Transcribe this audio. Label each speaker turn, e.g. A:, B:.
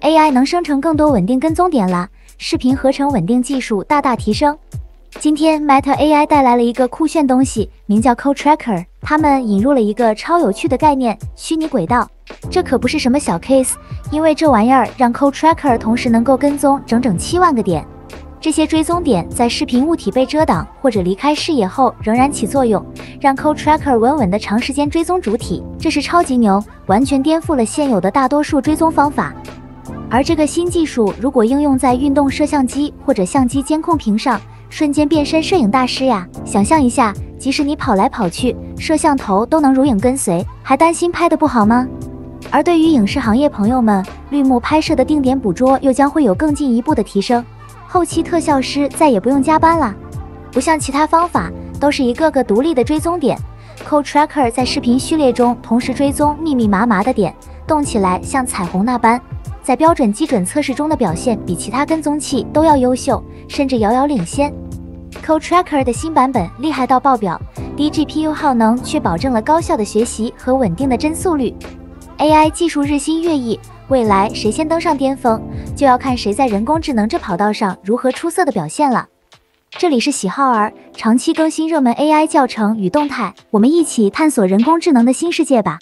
A: AI 能生成更多稳定跟踪点啦，视频合成稳定技术大大提升。今天 Meta AI 带来了一个酷炫东西，名叫 Code Tracker。他们引入了一个超有趣的概念——虚拟轨道。这可不是什么小 case， 因为这玩意儿让 Code Tracker 同时能够跟踪整整7万个点。这些追踪点在视频物体被遮挡或者离开视野后仍然起作用，让 Code Tracker 稳稳的长时间追踪主体。这是超级牛，完全颠覆了现有的大多数追踪方法。而这个新技术如果应用在运动摄像机或者相机监控屏上，瞬间变身摄影大师呀！想象一下，即使你跑来跑去，摄像头都能如影跟随，还担心拍得不好吗？而对于影视行业朋友们，绿幕拍摄的定点捕捉又将会有更进一步的提升，后期特效师再也不用加班了。不像其他方法都是一个个独立的追踪点，Code Tracker 在视频序列中同时追踪密密麻麻的点，动起来像彩虹那般，在标准基准测试中的表现比其他跟踪器都要优秀，甚至遥遥领先。Code Tracker 的新版本厉害到爆表，低 GPU 耗能却保证了高效的学习和稳定的帧速率。AI 技术日新月异，未来谁先登上巅峰，就要看谁在人工智能这跑道上如何出色的表现了。这里是喜好儿，长期更新热门 AI 教程与动态，我们一起探索人工智能的新世界吧。